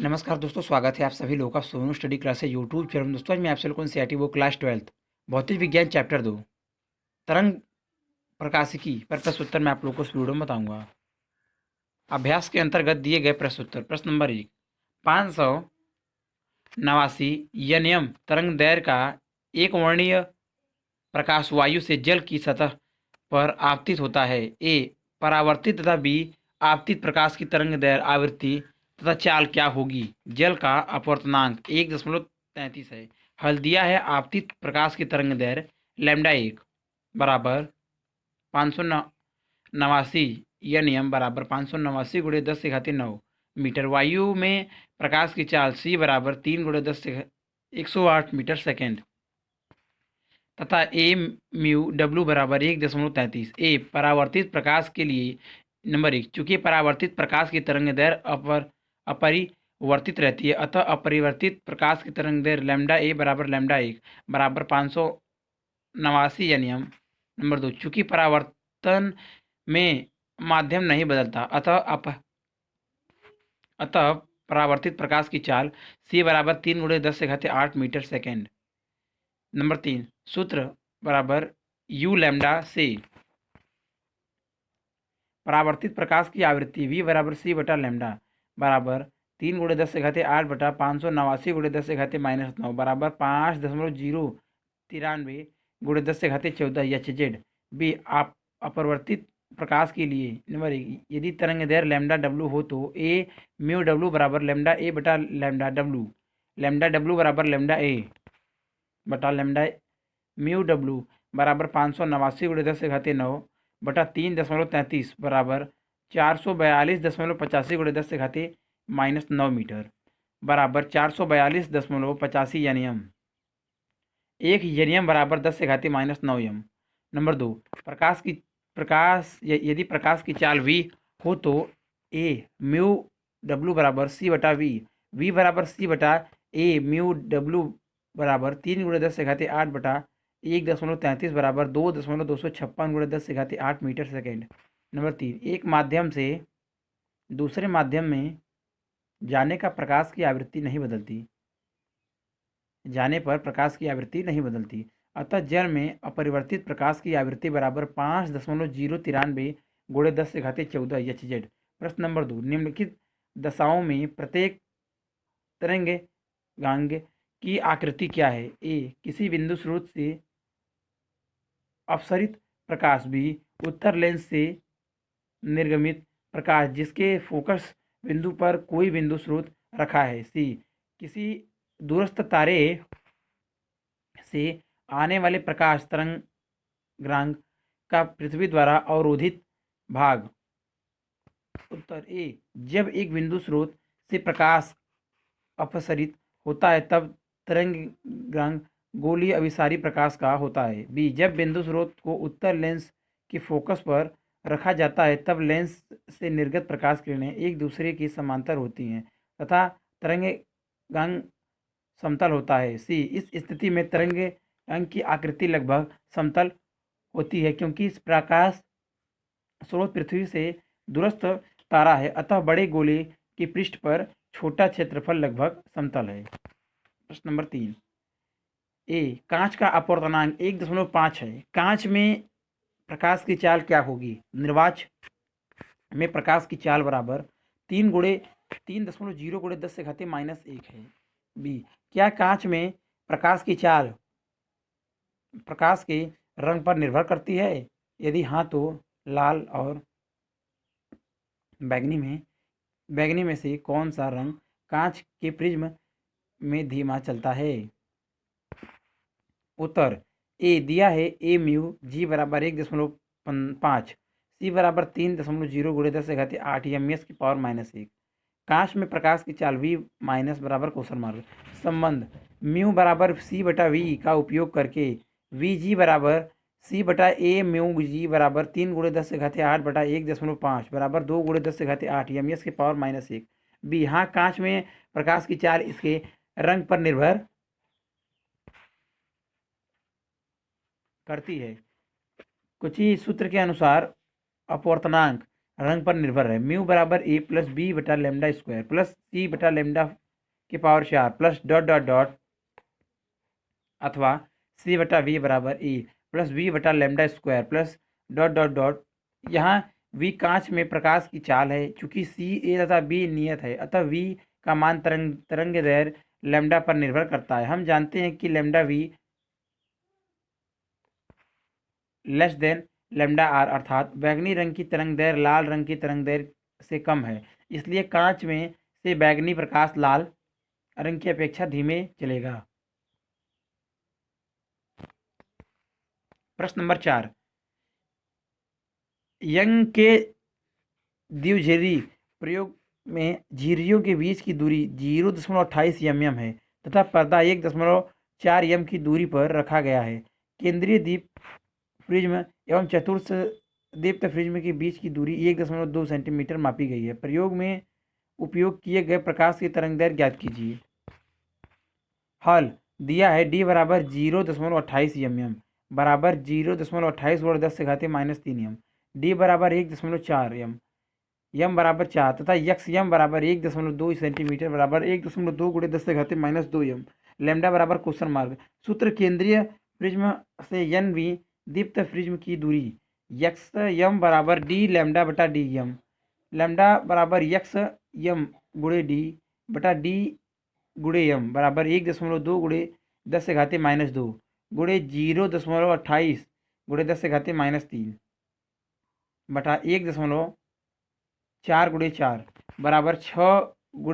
नमस्कार दोस्तों, स्वागत है आप सभी लोगों का Sonu study classes YouTube channel में। दोस्तों आज मैं आपसे लोगों को एनसीईआरटी वो क्लास 12 भौतिक विज्ञान चैप्टर 2 तरंग प्रकाशिकी पर प्रश्न उत्तर मैं आप लोगों को इस वीडियो में बताऊंगा। अभ्यास के अंतर्गत दिए गए प्रश्न उत्तर। प्रश्न नंबर 1, 589 यनियम तरंग दैर्घ्य का एक वर्णीय प्रकाश वायु से जल की सतह पर आपतित होता है। ए परावर्तित तथा बी आपतित प्रकाश की तरंग दैर्घ्य आवृत्ति तथा चाल क्या होगी। जल का अपवर्तनांक 1.33 है। हल दिया है आपतित प्रकाश की तरंग दैर्घ्य लैम्डा 1 बराबर 589 यह नियम बराबर 589 गुणे 10 से घाती 9 मीटर। वायु में प्रकाश की चाल सी बराबर 3 गुणे 10 से 108 मीटर सेकेंड तथा ए म्यू डब्ल्यू बराबर 1.33। ए परावर्तित प्रकाश के लिए नंबर 1, चूंकि परावर्तित प्रकाश की तरंग दैर्घ्य अपरिवर्तित रहती है, अतः अपरिवर्तित प्रकाश की तरंग दैर्घ्य लैम्डा ए बराबर लैम्डा 1 बराबर 589 या नियम। नंबर 2, चूंकि परावर्तन में माध्यम नहीं बदलता, अतः परावर्तित प्रकाश की चाल सी बराबर 3 गुणे 10 से घाते 8 मीटर सेकेंड। नंबर 3, सूत्र बराबर यू लैम्डा से परावर्तित प्रकाश की आवृत्ति v बराबर सी बटा लैम्डा बराबर 3 गुणे 10 से घाते 8 बटा 589 गुणे 10 से घाते -9 बराबर 5.093 गुणे 10 से घाते 14 एच जेड। बी आप अपरिवर्तित प्रकाश के लिए नंबर 1, यदि तरंग दैर्घ्य लैम्डा डब्ल्यू हो तो ए म्यू डब्ल्यू बराबर लैम्डा ए बटा लैम्डा डब्ल्यू बराबर लैम्डा ए बटा लैम्डा म्यू डब्ल्यू बराबर 589 गुणे 10 से घाते 9 बटा 3.33 बराबर 442.85 गुणे 10 से घाते -9 मीटर बराबर 442.85 यानियम। एक यनियम बराबर 10 से घाते -9 यम। नंबर 2, यदि प्रकाश की चाल v हो तो ए म्यू डब्ल्यू बराबर सी बटा वी बराबर सी बटा ए म्यू डब्ल्यू बराबर 3 गुणे 10 से घाते 8 बटा 1.33 बराबर 2.256 गुणे 10 से घाते 8 मीटर सेकेंड। नंबर 3, एक माध्यम से दूसरे माध्यम में जाने पर प्रकाश की आवृत्ति नहीं बदलती, अतः जल में अपरिवर्तित प्रकाश की आवृत्ति बराबर 5.093 गुणे 10 से घाते 14 एच जेड। प्रश्न नंबर 2, निम्नलिखित दशाओं में प्रत्येक तरंगांग की आकृति क्या है। ए किसी बिंदु स्रोत से अपसरित प्रकाश। बी उत्तर लेंस से निर्गमित प्रकाश जिसके फोकस बिंदु पर कोई बिंदु स्रोत रखा है। सी किसी दूरस्थ तारे से आने वाले प्रकाश तरंगांग का पृथ्वी द्वारा अवरोधित भाग। उत्तर ए जब एक बिंदु स्रोत से प्रकाश अपसरित होता है तब तरंगांग गोलीय अभिसारी प्रकाश का होता है। बी जब बिंदु स्रोत को उत्तर लेंस के फोकस पर रखा जाता है तब लेंस से निर्गत प्रकाश किरणें एक दूसरे की समांतर होती हैं तथा तरंगांग समतल होता है। सी इस स्थिति में तरंगांग की आकृति लगभग समतल होती है क्योंकि इस प्रकाश स्रोत पृथ्वी से दूरस्थ तारा है, अतः बड़े गोले के पृष्ठ पर छोटा क्षेत्रफल लगभग समतल है। प्रश्न नंबर 3, ए कांच का अपवर्तनांक 1.5 है। कांच में प्रकाश की चाल क्या होगी। निर्वाच में प्रकाश की चाल बराबर 3.0 गुणे 10 से घाते -1 है। बी क्या कांच में प्रकाश की चाल प्रकाश के रंग पर निर्भर करती है। यदि हाँ तो लाल और बैगनी में से कौन सा रंग कांच के प्रिज्म में धीमा चलता है। उत्तर ए दिया है ए म्यू जी बराबर 1.5 सी बराबर 3.0 गुणे 10 से घाते 8 एम एस की पावर -1। कांच में प्रकाश की चाल v माइनस बराबर क्वेश्चन मार्क संबंध म्यू बराबर सी बटा वी का उपयोग करके वी जी बराबर सी बटा ए म्यू जी बराबर 3 गुणे 10 से घाते 8 बटा 1.5 बराबर 2 गुणे 10 से घाते 8 एम एस की पावर -1। बी हाँ कांच में प्रकाश की चाल इसके रंग पर निर्भर करती है। कुछ ही सूत्र के अनुसार अपवर्तनांक रंग पर निर्भर है। म्यू बराबर ए प्लस बी बटा लेमडा स्क्वायर प्लस सी बटा लेमडा के power 4 plus dot dot dot अथवा सी बटा वी बराबर ए प्लस बी बटा lambda square plus dot dot dot. यहाँ वी कांच में प्रकाश की चाल है। चूंकि सी ए तथा बी नियत है, अतः वी का मान तरंग दैर्घ्य लेमडा पर निर्भर करता है। हम जानते हैं कि lambda V less than lambda R, अर्थात बैंगनी रंग की तरंग दैर्घ्य लाल रंग की तरंग दैर्घ्य से कम है। इसलिए कांच में से बैंगनी प्रकाश लाल रंग की अपेक्षा धीमे चलेगा। प्रश्न नंबर 4, यंग के द्विध्रुवी प्रयोग में झिर्रियों के बीच की दूरी 0.28 mm है तथा पर्दा 1.4 m की दूरी पर रखा गया है। केंद्रीय दीप प्रिज्म एवं चतुर्थ दीप्त प्रिज्म के बीच की दूरी 1.2 सेंटीमीटर मापी गई है। प्रयोग में उपयोग किए गए प्रकाश की तरंगदैर्घ्य ज्ञात कीजिए। हल दिया है डी बराबर 0.28 mm बराबर 0.28 × 10⁻³ m, डी बराबर 1.4 m, यम बराबर 4 तथा यक्स यम बराबर 1.2 सेंटीमीटर बराबर 1.2 × 10⁻² m, लेमडा बराबर क्वेश्चन मार्क। सूत्र केंद्रीय प्रिज्म से एन वी दीप्त प्रिज्म की दूरी यक्स यम बराबर डी लेमडा बटा डी यम, लेमडा बराबर यक्स यम गुणे डी बटा डी गुणे यम बराबर 1.2 × 10⁻² गुणे 0.28 × 10⁻³ बटा 1.4 × 4 बराबर 6 ×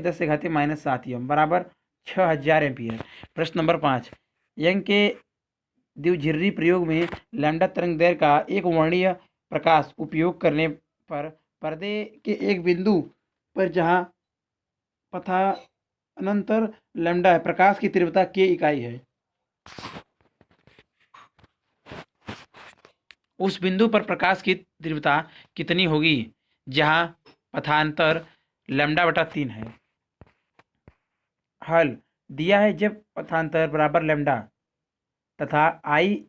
10⁻7 m बराबर 6000 एम्पियर। प्रश्न नंबर 5, यंग के द्विध्रुवी प्रयोग में लैम्डा तरंगदैर्घ्य का एक वर्णीय प्रकाश उपयोग करने पर पर्दे के एक बिंदु पर जहाँ पथानंतर लैम्डा है, प्रकाश की तीव्रता के इकाई है। उस बिंदु पर प्रकाश की तीव्रता कितनी होगी जहां पथांतर लैम्डा बटा 3 है। हल दिया है जब पथांतर बराबर लैम्डा तथा आई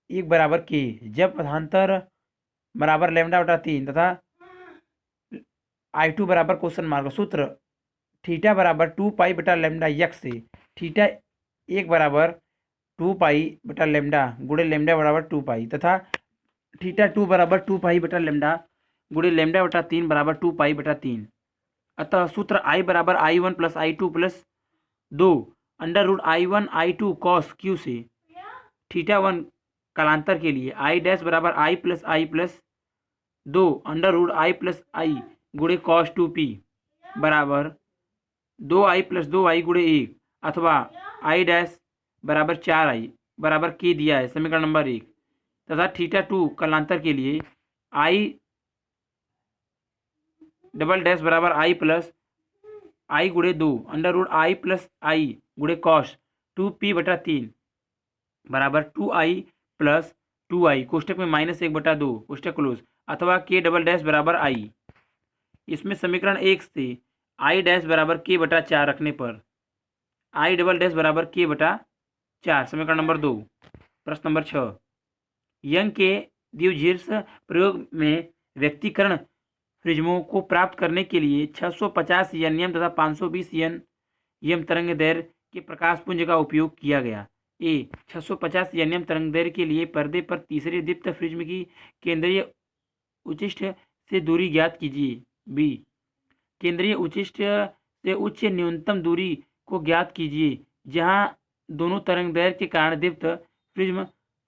1 बराबर के, जब पथांतर बराबर लैम्डा बटा 3 तथा I2 बराबर क्वेश्चन मार्क। सूत्र थीटा बराबर 2 पाई बटा लैम्डा यक्स से थीटा 1 बराबर 2 पाई बटा लैम्डा गुणे लैम्डा बराबर 2 पाई तथा थीटा 2 बराबर 2 पाई बटा लैम्डा गुणे लैम्डा बटा 3 बराबर 2 पाई बटा 3। अतः सूत्र I बराबर I1 plus I2 plus 2 √I1 I2 cos Q से थीटा 1 कालांतर के लिए I डैश बराबर I plus 2 √I plus I गुणे cos 2P बराबर 2I प्लस 2I गुणे 1 अथवा I डैश बराबर 4I बराबर के दिया है समीकरण नंबर 1 तथा थीटा 2 कालांतर के लिए I डबल डैश बराबर I प्लस I गुणे 2 √I प्लस I गुणे cos 2P बटा 3 बराबर 2I प्लस 2I कोष्टक में -1/2 कोष्टक क्लोज अथवा के डबल डैश बराबर I। इसमें समीकरण 1 से I डैश बराबर के बटा 4 रखने पर I डबल डैश बराबर के बटा 4 समीकरण नंबर 2। प्रश्न नंबर 6, यंग के द्विध्रुवी प्रयोग में व्यक्तिकरण प्रिज्मों को प्राप्त करने के लिए 650 nm तथा 520 nm तरंग दैर्घ्य के प्रकाश पुंज का उपयोग किया गया। ए 650 nm तरंग दैर्घ्य के लिए पर्दे पर तीसरे दीप्त प्रिज्म की केंद्रीय उच्चिष्ठ से दूरी ज्ञात कीजिए। बी केंद्रीय उच्चिष्ठ से उच्च न्यूनतम दूरी को ज्ञात कीजिए जहां दोनों तरंग दैर्घ्य के कारण दीप्त प्रिज्म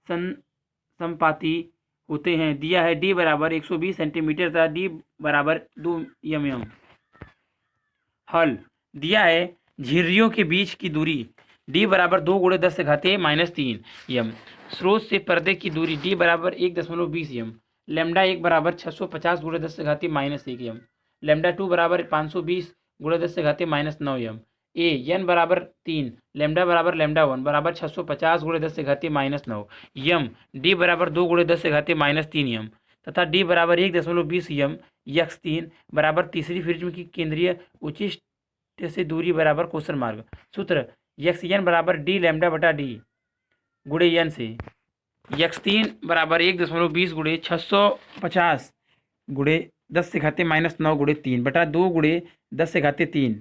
समपाती होते हैं। दिया है डी बराबर 120 सेंटीमीटर तथा डी बराबर 2 mm। हल दिया है झिर्रियों के बीच की दूरी डी बराबर 2 × 10⁻³ m, स्रोत से पर्दे की दूरी डी बराबर 1.20 m, लैम्डा 1 बराबर 650 × 10⁻⁻1 m, लैम्डा 2 बराबर 520 × 10⁻9 m, ए एन बराबर 3, लैम्डा बराबर लैम्डा 1 बराबर 650 × 10⁻9 यम, डी बराबर 2 × 10⁻³ m तथा डी बराबर 1.20 m यक्स 3 बराबर तीसरी प्रिज्म की केंद्रीय उच्चिष्ठ से दूरी बराबर क्वेश्चन मार्क। सूत्र यक्स एन बराबर डी लैम्डा बटा डी गुणे एन से x3 बराबर 1.20 गुणे 650 गुणे 10 से घाते -9 गुणे 3 बटा 2 गुणे 10 से घाते 3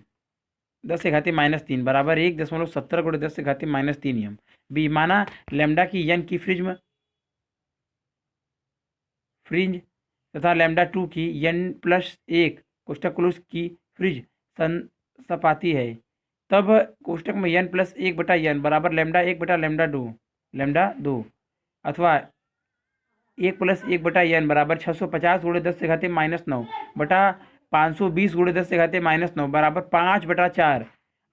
10 से घाते -3 बराबर 1.70 गुणे 10 से घाते -3 यम। बी माना लैम्डा की n की फ्रिंज तथा लैम्डा 2 की n+1 कोष्ठक क्लोज की फ्रिंज सपाती है, तब कोष्ठक में n+1 बटा n बराबर लैम्डा 1 बटा लैम्डा 2 अथवा 1+1 बटा n बराबर 650 गुणे 10 से घाते -9 बटा 520 गुणे 10 से घाते -9 बराबर 5/4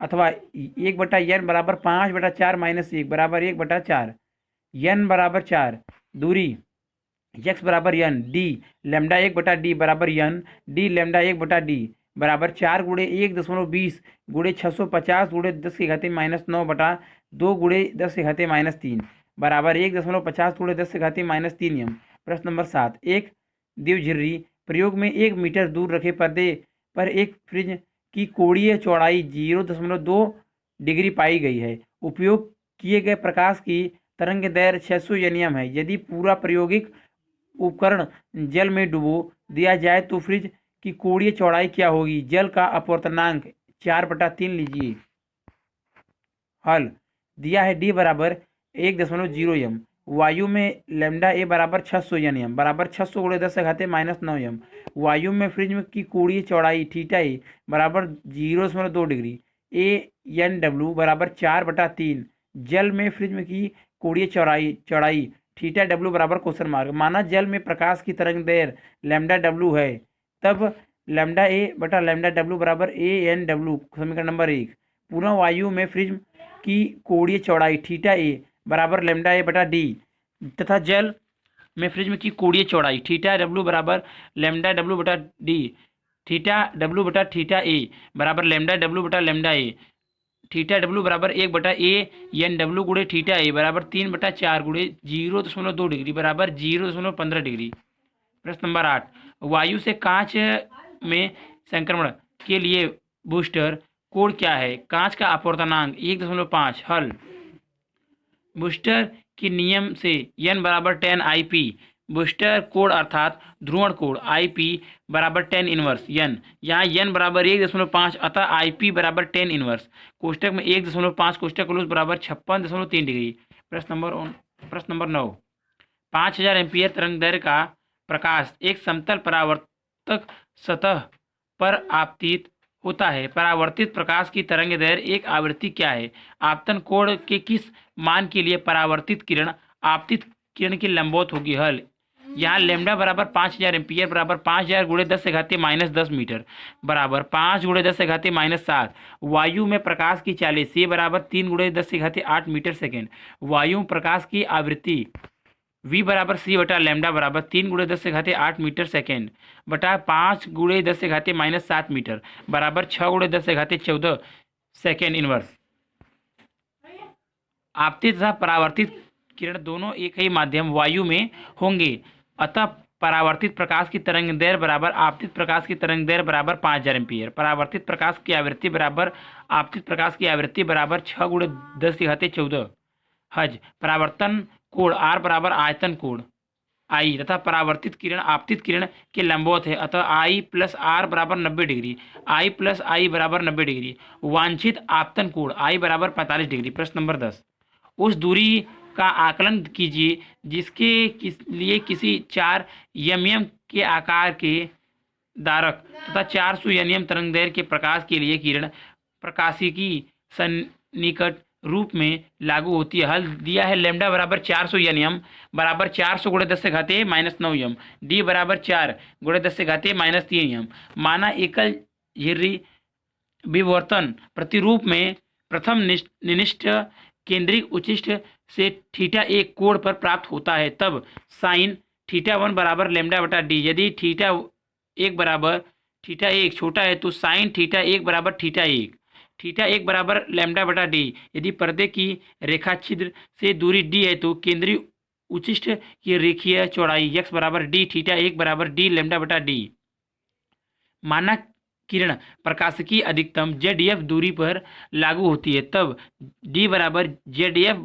अथवा 1 बटा n बराबर 5/4 -1 बराबर 1/4 n बराबर 4 दूरी x बराबर n डी लैम्डा 1 बटा डी बराबर n डी लैम्डा 1 बटा डी बराबर 4 गुणे 1.20 गुणे 650 गुणे 10 के घाते -9 बटा 2 गुणे 10 के घाते -3 बराबर 1.50 गुणे 10 के घाते -3 यम। प्रश्न नंबर 7, एक द्विझिर्री प्रयोग में 1 मीटर दूर रखे पर्दे पर एक फ्रिज की कोणीय चौड़ाई 0.2 डिग्री पाई गई है। उपयोग किए गए प्रकाश की तरंग दैर्घ्य 600 nm है। यदि पूरा प्रायोगिक उपकरण जल में डुबो दिया जाए तो फ्रिज की कोणीय चौड़ाई क्या होगी? जल का अपवर्तनांक 4/3 लीजिए। हल दिया है डी बराबर 1.0 यम। वायु में लैम्डा ए बराबर 600 nm बराबर 600 गुणे 10 से घाते -9 यम। वायु में फ्रिज की कोणीय चौड़ाई थीटा ए बराबर 0.2 डिग्री। ए एन डब्ल्यू बराबर 4/3। जल में फ्रिज की कोणीय चौड़ाई थीटा डब्ल्यू बराबर क्वेश्चन मार्क। माना जल में प्रकाश की तरंग दैर्घ्य लैम्डा डब्ल्यू है, तब लैम्डा ए बटा लैम्डा डब्ल्यू बराबर ए एन डब्ल्यू। समीकरण नंबर 1। पुनः वायु में फ्रिज की कोणीय चौड़ाई थीटा ए बराबर लैम्डा ए बटा डी तथा जल में फ्रिज की कोणीय चौड़ाई थीटा डब्ल्यू बराबर लैम्डा डब्ल्यू बटा डी। थीटा डब्ल्यू बटा थीटा ए बराबर लैम्डा डब्ल्यू बटा लैम्डा ए। थीटा डब्ल्यू बराबर 1/a/n डब्ल्यू गुणे थीटा ए बराबर 3/4 गुणे 0.2 डिग्री बराबर 0.15 डिग्री। प्रश्न नंबर 8, वायु से कांच में संक्रमण के लिए बूस्टर कोण क्या है? कांच का अपवर्तनांक 1.5। हल बूस्टर के नियम से n बराबर 10 IP बूस्टर कोण अर्थात ध्रुवण कोण IP बराबर 10 इनवर्स n। यहाँ n बराबर 1.5 अतः IP बराबर 10 इनवर्स। कोष्टक में 1.5 कोष्टक क्लोज बराबर 56.3 डिग्री। प्रश्न नंबर 9, 5000 एम्पीयर तरंग दैर्घ्य का प्रकाश एक समतल परावर्तक सतह पर आपतित होता है। परावर्तित प्रकाश की तरंग दैर्घ्य एक आवृत्ति क्या है? आपतन कोण के किस मान के लिए परावर्तित किरण आपतित किरण के लंबवत होगी? हल यहाँ लैम्डा बराबर 5000 एम्पीयर बराबर 5000 गुणे 10 से घाते -10 मीटर बराबर 5 गुणे 10 से घाते -7। वायु में प्रकाश की चाल से बराबर 3 गुणे 10 से घाते 8 मीटर सेकेंड। वायु में प्रकाश की आवृत्ति v बराबर c बटा लैम्डा बराबर 3 गुणे 10 से घाते 8 मीटर सेकेंड बटा 5 गुणे 10 से घाते -7 मीटर बराबर 6 गुणे 10 से घाते 14 सेकेंड इनवर्स। आपतित तथा परावर्तित किरण दोनों एक ही माध्यम वायु में होंगे, अतः परावर्तित प्रकाश की तरंग दैर्घ्य बराबर आपतित प्रकाश की तरंग दैर्घ्य बराबर 5000 एम्पीयर। परावर्तित प्रकाश की आवृत्ति बराबर आपतित प्रकाश की आवृत्ति बराबर 6 गुणे 10 से घाते 14। हज परावर्तन कोण r बराबर आयतन कोण I तथा परावर्तित किरण आपतित किरण के लंबवत है, अतः I प्लस R बराबर 90 डिग्री। I प्लस I बराबर 90 डिग्री। वांछित आपतन कोण I बराबर 45 डिग्री। प्रश्न नंबर 10, उस दूरी का आकलन कीजिए जिसके लिए किसी 4 mm के आकार के धारक तथा 400 nm तरंग दैर्घ्य के प्रकाश के लिए किरण प्रकाशिकी सन्निकट रूप में लागू होती है। हल दिया है लैम्डा बराबर 400 nm बराबर 400 गुणे 10 से घाते -9 यम। डी बराबर 4 गुणे 10 से घाते -3 यम। माना एकल झिर्री विवर्तन प्रतिरूप में प्रथम निनिष्ठ केंद्रिक उच्चिष्ट से थीटा एक कोण पर प्राप्त होता है, तब साइन थीटा 1 बराबर लैम्डा बटा डी। यदि थीटा 1 बराबर थीटा 1 छोटा है तो साइन थीटा 1 बराबर थीटा 1 थीटा 1 बराबर लैम्डा बटा डी। यदि पर्दे की रेखा छिद्र से दूरी डी है तो केंद्रीय उच्चिष्ट की रेखीय चौड़ाई x बराबर डी थीटा 1 बराबर डी लैम्डा बटा डी। माना किरण प्रकाशिकी अधिकतम ZF दूरी पर लागू होती है, तब D बराबर ZF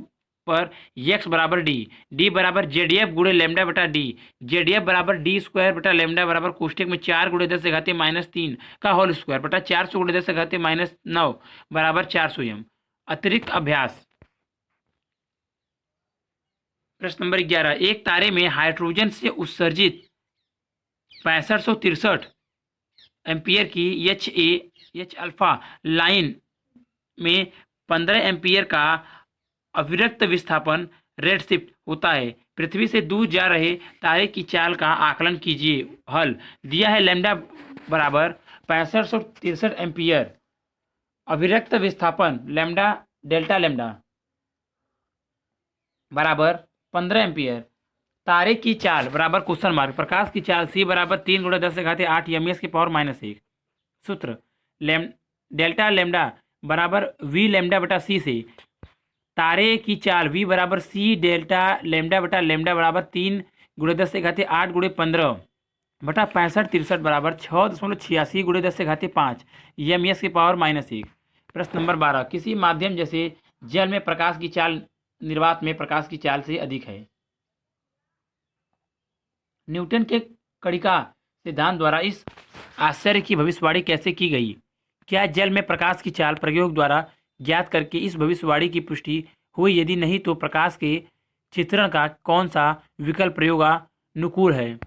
पर एक्स बराबर डी, डी बराबर जेड एफ गुणे लेमडा बटा डी, जेड एफ बराबर डी स्क्वायर बटा लेमडा बराबर कोष्टक में 4 गुणे 10 से घातीय -3 का होल स्क्वायर बटा 400 गुणे 10 से घातीय -9 बराबर 400 एम। अतिरिक्त अभ्यास प्रश्न नंबर 11, एक तारे में हाइड्रोजन से उत्सर्जित 6563 एम्पियर की एच अल्फा लाइन में 15 एम्पियर का अविरक्त विस्थापन रेडशिफ्ट होता है। पृथ्वी से दूर जा रहे तारे की चाल का आकलन कीजिए। हल दिया है लैम्डा बराबर 6563 एम्पियर, अविरक्त विस्थापन लैम्डा डेल्टा लैम्डा बराबर 15 एम्पियर, तारे की चाल बराबर क्वेश्चन मार्क, प्रकाश की चाल सी बराबर 3 गुणे 10 से घातीय 8 एम की पावर -1। सूत्र डेल्टा लैम्डा बराबर वी लैम्डा बटा सी से तारे की चाल वी बराबर सी डेल्टा लैम्डा बटा लैम्डा बराबर 3 गुणे 10 से घातीय 8 गुणे 15 बटा 6563 बराबर 6.86 गुणे 10 से घातीय 5 एम की पावर -1। प्रश्न नंबर 12, किसी माध्यम जैसे जल में प्रकाश की चाल निर्वात में प्रकाश की चाल से अधिक है। न्यूटन के कणिका सिद्धांत द्वारा इस आश्चर्य की भविष्यवाणी कैसे की गई? क्या जल में प्रकाश की चाल प्रयोग द्वारा ज्ञात करके इस भविष्यवाणी की पुष्टि हुई? यदि नहीं तो प्रकाश के चित्रण का कौन सा विकल्प प्रयोगानुकूल है?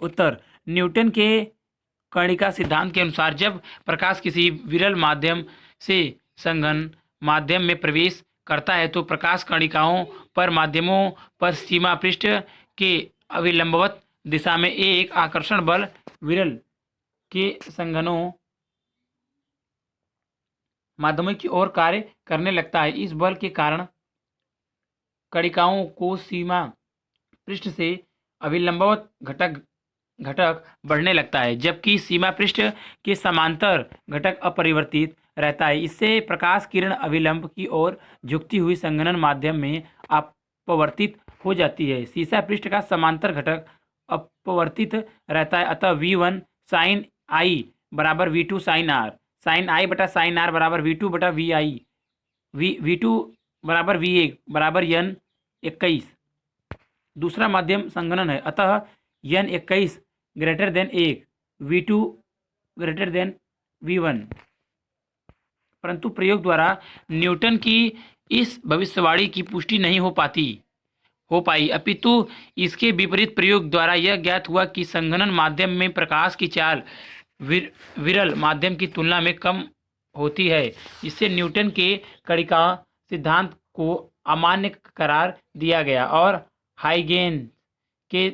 उत्तर, न्यूटन के कणिका सिद्धांत के अनुसार जब प्रकाश किसी विरल माध्यम से सघन माध्यम में प्रवेश करता है तो प्रकाश कणिकाओं पर माध्यमों पर सीमा पृष्ठ के अभिलंबवत दिशा में एक आकर्षण बल विरल के संघनों माध्यमों की ओर कार्य करने लगता है। इस बल के कारण कणिकाओं को सीमा पृष्ठ से अभिलंबवत घटक बढ़ने लगता है, जबकि सीमा पृष्ठ के समांतर घटक अपरिवर्तित रहता है। इससे प्रकाश किरण अभिलंब की ओर झुकती हुई संघनन माध्यम में अपवर्तित हो जाती है। सीमा पृष्ठ का समांतर घटक अपवर्तित रहता है, अतः V1 साइन आई बराबर V2 साइन आर, साइन आई बटा साइन आर बराबर V2 बटा वी आई, V2 बराबर V1 बराबर N21। दूसरा माध्यम संघनन है, अतः N21 greater than 1, V2 greater than V1। परंतु प्रयोग द्वारा न्यूटन की इस भविष्यवाणी की पुष्टि नहीं हो पाई, अपितु इसके विपरीत प्रयोग द्वारा यह ज्ञात हुआ कि संघनन माध्यम में प्रकाश की चाल विरल माध्यम की तुलना में कम होती है। इससे न्यूटन के कणिका सिद्धांत को अमान्य करार दिया गया और हाइगेन के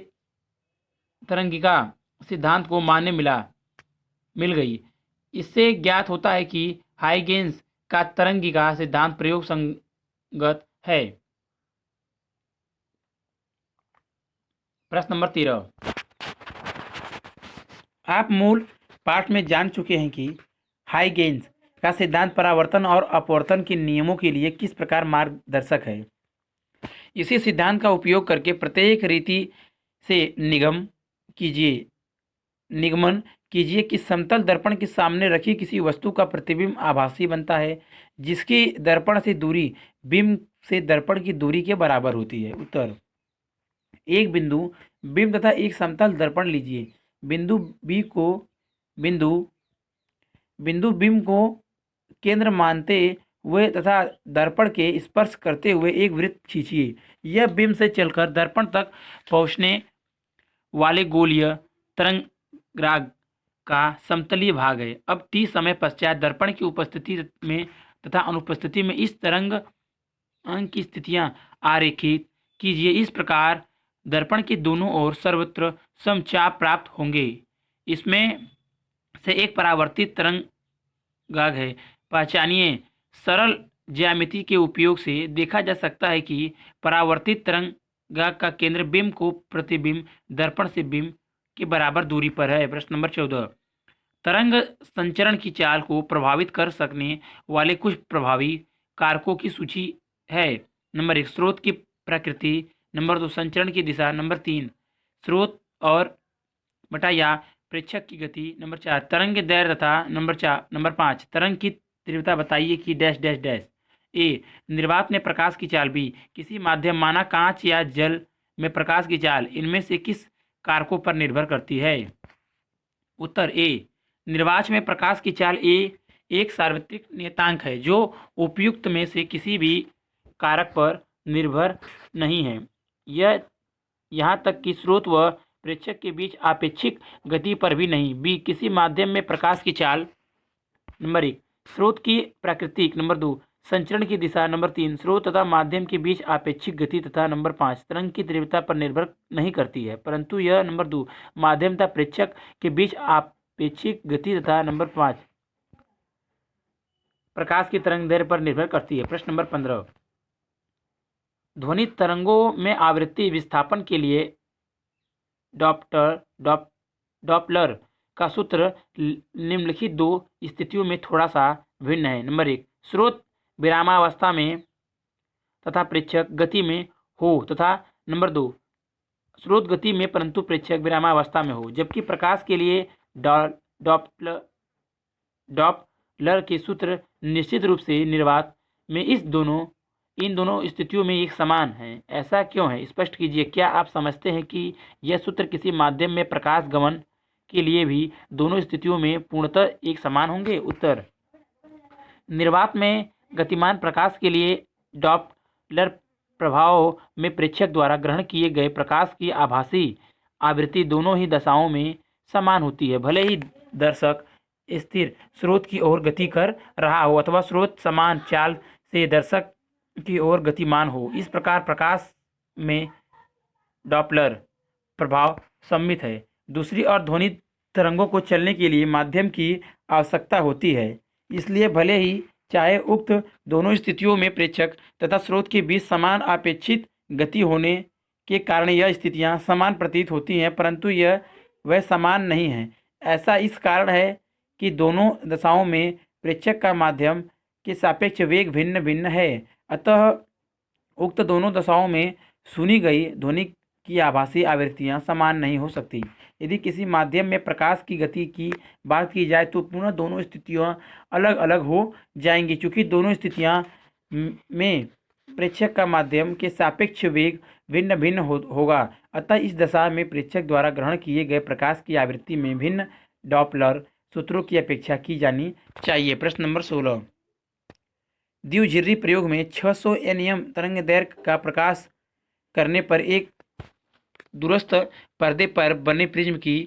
तरंगिका सिद्धांत को मान्य मिल गई। इससे ज्ञात होता है कि हाइगेन्स का तरंगिका सिद्धांत प्रयोग संगत है। प्रश्न नंबर 13, आप मूल पाठ में जान चुके हैं कि हाइगेन्स का सिद्धांत परावर्तन और अपवर्तन के नियमों के लिए किस प्रकार मार्गदर्शक है। इसी सिद्धांत का उपयोग करके प्रत्येक रीति से निगमन कीजिए कि समतल दर्पण के सामने रखी किसी वस्तु का प्रतिबिंब आभासी बनता है जिसकी दर्पण से दूरी बिंब से दर्पण की दूरी के बराबर होती है। उत्तर, एक बिंदु बिंब तथा एक समतल दर्पण लीजिए। बिंदु बिंब को केंद्र मानते हुए तथा दर्पण के स्पर्श करते हुए एक वृत्त खींचिए। यह बिंब से चलकर दर्पण तक पहुंचने वाले गोलीय तरंगराग का समतलीय भाग है। अब t समय पश्चात दर्पण की उपस्थिति में तथा अनुपस्थिति में इस तरंग की स्थितियां आरेखित कीजिए। इस प्रकार दर्पण के दोनों ओर सर्वत्र समचाप प्राप्त होंगे। इसमें से एक परावर्तित तरंगाग है। पहचानिए, सरल ज्यामिति के उपयोग से देखा जा सकता है कि परावर्तित तरंगाग का केंद्र बिंब को प्रतिबिंब दर्पण से बिंब के बराबर दूरी पर है। प्रश्न नंबर 14, तरंग संचरण की चाल को प्रभावित कर सकने वाले कुछ प्रभावी कारकों की सूची है। नंबर 1, स्रोत की प्रकृति। नंबर 2, संचरण की दिशा। नंबर 3, स्रोत और बटा या प्रेक्षक की गति। नंबर 4, तरंग दैर्घ्य तथा नंबर 5, तरंग की तीव्रता बताइए कि डैश डैश डैश। ए निर्वात में प्रकाश की चाल। बी किसी माध्यम माना कांच या जल में प्रकाश की चाल इनमें से किस कारकों पर निर्भर करती है? उत्तर ए निर्वाच में प्रकाश की चाल ए एक सार्वत्रिक नियतांक है जो उपयुक्त में से किसी भी कारक पर निर्भर नहीं है। यह यहाँ तक कि स्रोत व प्रेक्षक के बीच आपेक्षिक गति पर भी नहीं। बी किसी माध्यम में प्रकाश की चाल नंबर 1 स्रोत की प्राकृतिक, नंबर 2 संचरण की दिशा, नंबर 3 स्रोत तथा माध्यम के बीच आपेक्षिक गति तथा नंबर 5 तरंग की तीव्रता पर निर्भर नहीं करती है, परंतु यह नंबर 2 माध्यम तथा प्रेक्षक के बीच आपेक्षिक गति तथा नंबर 5 प्रकाश की तरंग दैर्ध्य पर निर्भर करती है। प्रश्न नंबर 15 ध्वनि तरंगों में आवृत्ति विस्थापन के लिए डॉपलर का सूत्र निम्नलिखित दो स्थितियों में थोड़ा सा भिन्न है। नंबर 1 स्रोत विरामावस्था में तथा प्रेक्षक गति में हो तथा नंबर 2 स्रोत गति में परंतु प्रेक्षक विरामावस्था में हो। जबकि प्रकाश के लिए डॉपलर के सूत्र निश्चित रूप से निर्वात में इन दोनों स्थितियों में एक समान है। ऐसा क्यों है, स्पष्ट कीजिए। क्या आप समझते हैं कि यह सूत्र किसी माध्यम में प्रकाश गमन के लिए भी दोनों स्थितियों में पूर्णतः एक समान होंगे? उत्तर निर्वात में गतिमान प्रकाश के लिए डॉपलर प्रभाव में प्रेक्षक द्वारा ग्रहण किए गए प्रकाश की आभासी आवृत्ति दोनों ही दशाओं में समान होती है, भले ही दर्शक स्थिर स्रोत की ओर गति कर रहा हो अथवा स्रोत समान चाल से दर्शक की ओर गतिमान हो। इस प्रकार प्रकाश में डॉपलर प्रभाव सम्मित है। दूसरी ओर ध्वनि तरंगों को चलने के लिए माध्यम की आवश्यकता होती है, इसलिए भले ही चाहे उक्त दोनों स्थितियों में प्रेक्षक तथा स्रोत के बीच समान अपेक्षित गति होने के कारण यह स्थितियां समान प्रतीत होती हैं, परंतु वह समान नहीं है। ऐसा इस कारण है कि दोनों दशाओं में प्रेक्षक का माध्यम के सापेक्ष वेग भिन्न भिन्न है। अतः उक्त दोनों दशाओं में सुनी गई ध्वनि की आभासी आवृत्तियां समान नहीं हो सकती। यदि किसी माध्यम में प्रकाश की गति की बात की जाए तो पुनः दोनों स्थितियां अलग अलग हो जाएंगी, क्योंकि दोनों स्थितियां में प्रेक्षक का माध्यम के सापेक्ष वेग भिन्न भिन्न होगा। अतः इस दशा में प्रेक्षक द्वारा ग्रहण किए गए प्रकाश की आवृत्ति में भिन्न डॉपलर सूत्रों की अपेक्षा की जानी चाहिए। प्रश्न नंबर 16 द्विध्रुवी प्रयोग में 600 nm तरंग दैर्घ्य का प्रकाश करने पर एक दूरस्थ पर्दे पर बने प्रिज्म की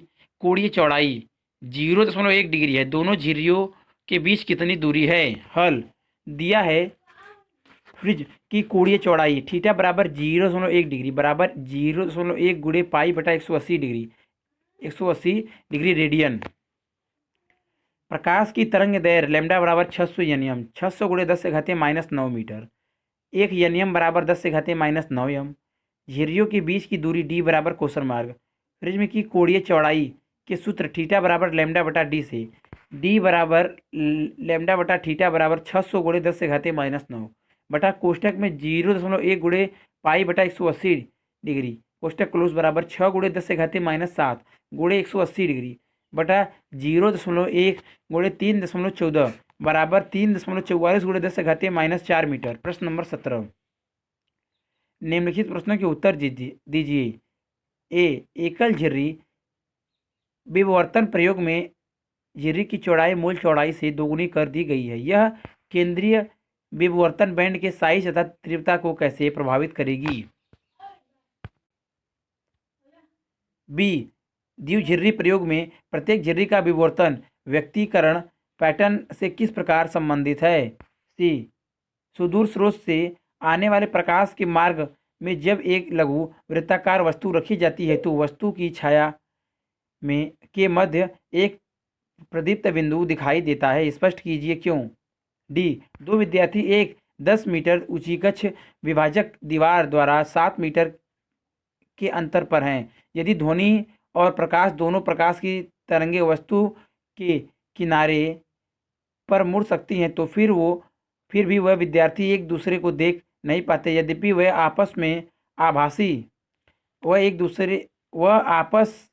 कोणीय चौड़ाई 0.1 डिग्री है। दोनों झिर्रियों के बीच कितनी दूरी है? हल दिया है। प्रिज्म की कोणीय चौड़ाई थीटा बराबर 0.1 डिग्री बराबर 0.1 गुणे पाई बटा 180 डिग्री रेडियन। प्रकाश की तरंग दैर्घ्य लैम्डा बराबर 600 nm, 600 गुणे 10 से घाते -9 मीटर। 1 nm बराबर 10 से घाते -9 m। झिर्रियों के बीच की दूरी d बराबर कोसर मार्ग। प्रिज्म की कोणीय चौड़ाई के सूत्र थीटा बराबर लैम्डा बटा डी से d बराबर लैम्डा बटा थीटा बराबर 600 गुणे 10 से घाते -9 बटा कोष्टक में 0.1 गुणे पाई बटा 180 डिग्री कोष्टक क्लोज बराबर 6 गुणे 10 से घाते -7 गुणे 180 डिग्री बटा 0.1 गुणे 3.14 बराबर 3.44 गुणे 10 से घाते -4 मीटर। प्रश्न नंबर 17 निम्नलिखित प्रश्नों के उत्तर दीजिए। ए एकल झिर्री विवर्तन प्रयोग में झिर्री की चौड़ाई मूल चौड़ाई से दोगुनी कर दी गई है। यह केंद्रीय विवर्तन बैंड के साइज तथा तीव्रता को कैसे प्रभावित करेगी? बी द्विझिर्री प्रयोग में प्रत्येक झिर्री का विवर्तन व्यक्तीकरण पैटर्न से किस प्रकार संबंधित है? सी सुदूर स्रोत से आने वाले प्रकाश के मार्ग में जब एक लघु वृत्ताकार वस्तु रखी जाती है तो वस्तु की छाया में के मध्य एक प्रदीप्त बिंदु दिखाई देता है। स्पष्ट कीजिए क्यों। डी दो विद्यार्थी एक 10 मीटर ऊंची कक्ष विभाजक दीवार द्वारा 7 मीटर के अंतर पर हैं। यदि ध्वनि और प्रकाश दोनों प्रकाश की तरंगें वस्तु के किनारे पर मुड़ सकती हैं तो फिर भी वह विद्यार्थी एक दूसरे को देख नहीं पाते। यद्यपि वह आपस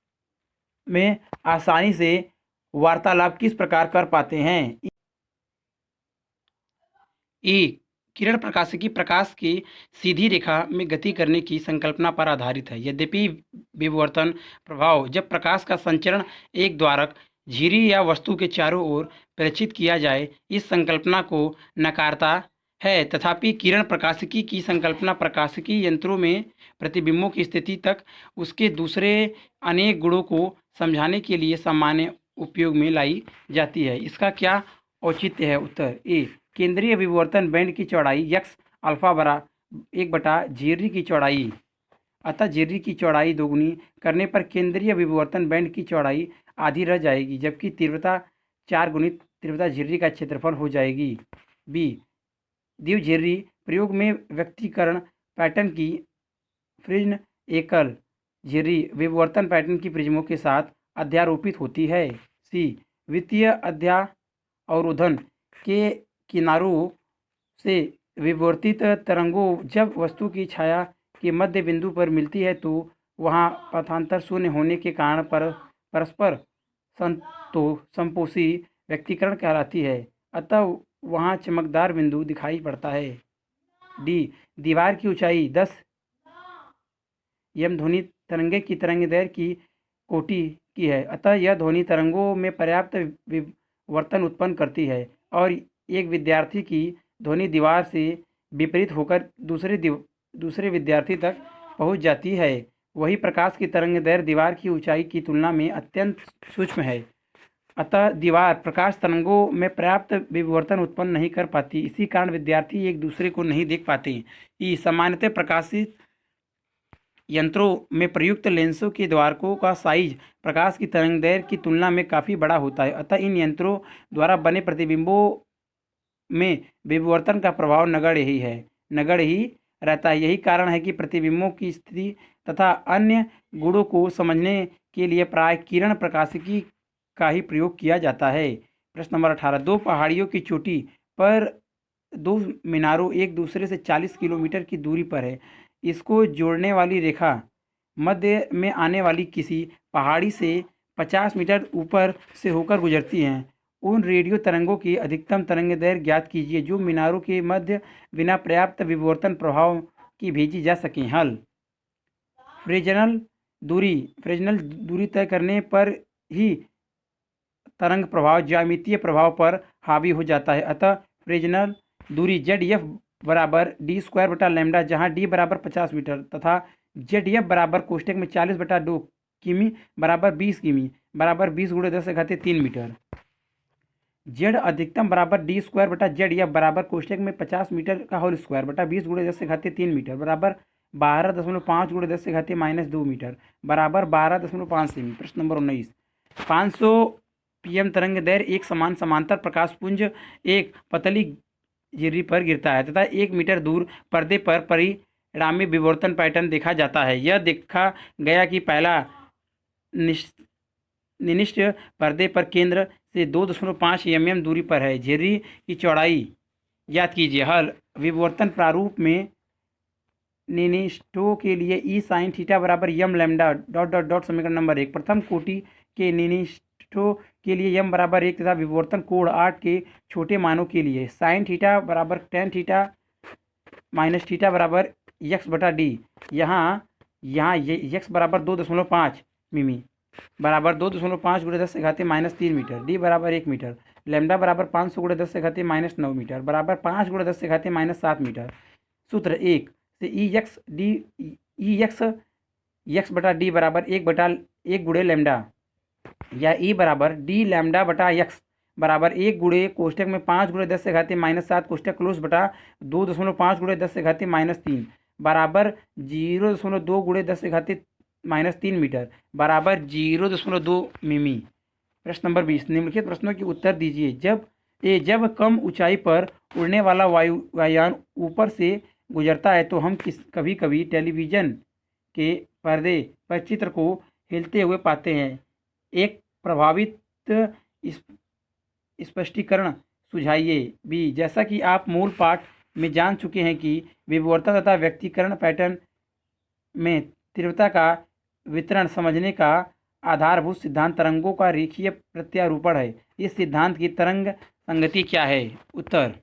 में आसानी से वार्तालाप किस प्रकार कर पाते हैं? ई किरण प्रकाशिकी प्रकाश की सीधी रेखा में गति करने की संकल्पना पर आधारित है। यद्यपि विवर्तन प्रभाव जब प्रकाश का संचरण एक द्वारक झिरी या वस्तु के चारों ओर प्रेषित किया जाए, इस संकल्पना को नकारता है। तथापि किरण प्रकाशिकी की संकल्पना प्रकाशिकी यंत्रों में प्रतिबिंबों की स्थिति तक उसके दूसरे अनेक गुणों को समझाने के लिए सामान्य उपयोग में लाई जाती है। इसका क्या औचित्य है? उत्तर ए, केंद्रीय विवर्तन बैंड की चौड़ाई यक्स अल्फा बरा 1 बटा झिर्री की चौड़ाई, अतः झिर्री की चौड़ाई दोगुनी करने पर केंद्रीय विवर्तन बैंड की चौड़ाई आधी रह जाएगी, जबकि तीव्रता 4 गुणित तीव्रता झिर्री का क्षेत्रफल हो जाएगी। बी, द्विझिर्री प्रयोग में व्यक्तीकरण पैटर्न की प्रिज्म एकल झिर्री विवर्तन पैटर्न की प्रिज्मों के साथ अध्यारोपित होती है। सी, वित्तीय अध्यारोधन के किनारों से विवर्तित तरंगों जब वस्तु की छाया के मध्य बिंदु पर मिलती है तो वहाँ पथांतर शून्य होने के कारण परस्पर संपोषी व्यक्तीकरण कहलाती है, अतः वहाँ चमकदार बिंदु दिखाई पड़ता है। डी, दीवार की ऊंचाई 10 एम ध्वनि तरंगे की तरंगदैर्घ्य की कोटि की है, अतः यह ध्वनि तरंगों में पर्याप्त विवर्तन उत्पन्न करती है और एक विद्यार्थी की ध्वनि दीवार से विपरीत होकर दूसरे विद्यार्थी तक पहुंच जाती है। वही प्रकाश की तरंगदैर्घ्य दीवार की ऊंचाई की तुलना में अत्यंत सूक्ष्म है, अतः दीवार प्रकाश तरंगों में पर्याप्त विवर्तन उत्पन्न नहीं कर पाती। इसी कारण विद्यार्थी एक दूसरे को नहीं देख पाते। ई, सामान्यतः प्रकाशित यंत्रों में प्रयुक्त लेंसों के द्वारकों का साइज प्रकाश की तरंगदैर्घ्य की तुलना में काफ़ी बड़ा होता है, अतः इन यंत्रों द्वारा बने प्रतिबिंबों में विवर्तन का प्रभाव नगण्य ही रहता है। यही कारण है कि प्रतिबिंबों की स्थिति तथा अन्य गुणों को समझने के लिए प्राय किरण प्रकाशिकी का ही प्रयोग किया जाता है। प्रश्न नंबर 18, दो पहाड़ियों की चोटी पर दो मीनारों एक दूसरे से 40 किलोमीटर की दूरी पर है। इसको जोड़ने वाली रेखा मध्य में आने वाली किसी पहाड़ी से 50 मीटर ऊपर से होकर गुजरती हैं। उन रेडियो तरंगों की अधिकतम तरंगदैर्घ्य ज्ञात कीजिए जो मीनारों के मध्य बिना पर्याप्त विवर्तन प्रभाव की भेजी जा सकें। हल, फ्रेजनल दूरी तय करने पर ही तरंग प्रभाव ज्यामितीय प्रभाव पर हावी हो जाता है, अतः फ्रेजनल दूरी ZF बराबर d² बटा लैम्डा, जहाँ d बराबर 50 मीटर तथा ZF बराबर कोष्टक में 40 बटा 2 किमी बराबर 20 किमी बराबर 20 गुणे 10⁻³ मीटर। Z अधिकतम बराबर d² बटा ZF बराबर कोष्टक में 50 मीटर का होल स्क्वायर बटा 20 गुणे 10⁻³ मीटर बराबर 12.5 गुणे 10⁻² मीटर बराबर 12.5 सेमी। प्रश्न नंबर 19, 500 PM तरंगदैर्घ्य एक समान समांतर प्रकाश पुंज एक पतली झिर्री पर गिरता है तथा 1 मीटर दूर पर्दे पर परिणामी विवर्तन पैटर्न देखा जाता है। यह देखा गया कि पहला निनिष्ठ पर्दे पर केंद्र से 2.5 mm दूरी पर है। झिर्री की चौड़ाई ज्ञात कीजिए। हल, विवर्तन प्रारूप में निनिष्ठों के लिए ई साइन थीटा बराबर यम लैम्डा डॉट समीकरण नंबर 1। प्रथम कोटि के निनिष्ठों के लिए यम बराबर 1 तथा विवर्तन कोण 8 के छोटे मानों के लिए साइन थीटा बराबर tan थीटा माइनस थीटा बराबर यक्स बटा डी। यहाँ यक्स बराबर 2.5 मिमी बराबर 2.5 गुणे 10⁻³ मीटर, डी बराबर 1 मीटर, लैम्डा बराबर 500 गुणे 10⁻⁹ मीटर बराबर 5 गुणे 10⁻⁷ मीटर। सूत्र 1 से ई यक्स बटा डी बराबर 1 गुणे लैम्डा या ई बराबर डी लैम्डा बटा यक्स बराबर 1 गुणे कोष्टक में 5 गुणे 10⁻⁷ कोष्टक क्लोज बटा 2.5 गुणे 10⁻³ बराबर 0.2 गुणे 10⁻³ मीटर बराबर 0.2 मिमी। प्रश्न नंबर 20, निम्नलिखित प्रश्नों के उत्तर दीजिए। जब कम ऊंचाई पर उड़ने वाला वायुयान ऊपर से गुजरता है तो हम कभी कभी टेलीविज़न के पर्दे पर चित्र को हिलते हुए पाते हैं। एक प्रभावित स्पष्टीकरण सुझाइए। बी, जैसा कि आप मूल पाठ में जान चुके हैं कि विवर्तन तथा व्यक्तीकरण पैटर्न में तीव्रता का वितरण समझने का आधारभूत सिद्धांत तरंगों का रेखीय प्रत्यारोपण है। इस सिद्धांत की तरंग संगति क्या है? उत्तर,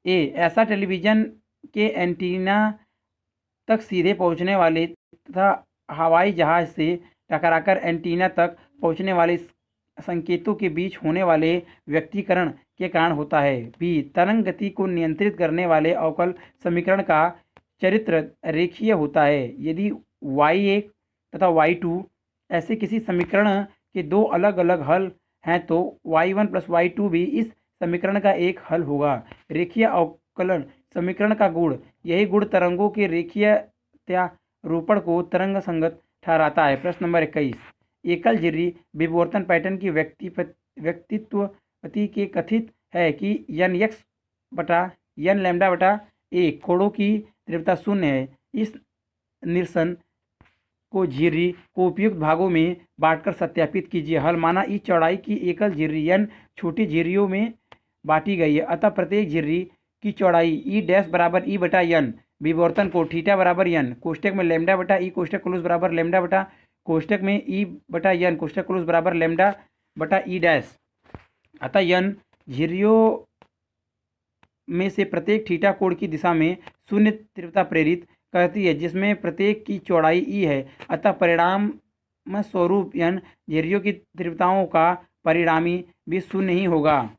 ऐसा टेलीविज़न के एंटीना तक सीधे पहुंचने वाले तथा हवाई जहाज़ से टकराकर एंटीना तक पहुंचने वाले संकेतों के बीच होने वाले व्यक्तीकरण के कारण होता है। बी, तरंग गति को नियंत्रित करने वाले अवकल समीकरण का चरित्र रेखीय होता है। यदि y1 तथा y2 ऐसे किसी समीकरण के दो अलग अलग हल हैं तो y1 प्लस y2 भी इस समीकरण का एक हल होगा। रेखीय अवकलन समीकरण का गुण, यही गुण तरंगों के रेखीयतारोपण को तरंग संगत ठहराता है। प्रश्न नंबर 21, एकल झिर्री विवर्तन पैटर्न की व्यक्तित्वपति के कथित है कि यन एक्स बटा यन लैम्डा बटा ए कोणों की तीव्रता शून्य है। इस निरसन को झिर्री को उपयुक्त भागों में बांटकर सत्यापित कीजिए। हल, माना ई चौड़ाई की एकल झिर्री n छोटी झिर्रियों में बांटी गई है, अतः प्रत्येक झिर्री की चौड़ाई ई डैश बराबर ई बटा एन। विवर्तन को थीटा बराबर एन कोष्टक में लैम्डा बटा ई कोष्टक क्लोज बराबर लैम्डा बटा कोष्टक में ई बटा एन कोष्टक क्लोज बराबर लैम्डा बटा ई डैश। अतः एन झिर्रियों में से प्रत्येक थीटा कोण की दिशा में शून्य तीव्रता प्रेरित करती है, जिसमें प्रत्येक की चौड़ाई ई है। अतः परिणाम स्वरूप एन झिर्रियों की तीव्रताओं का परिणामी भी शून्य ही होगा।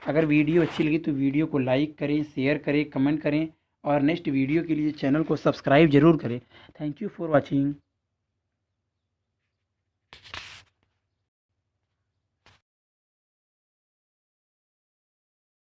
अगर वीडियो अच्छी लगी तो वीडियो को लाइक करें, शेयर करें, कमेंट करें और नेक्स्ट वीडियो के लिए चैनल को सब्सक्राइब जरूर करें। Thank you for watching.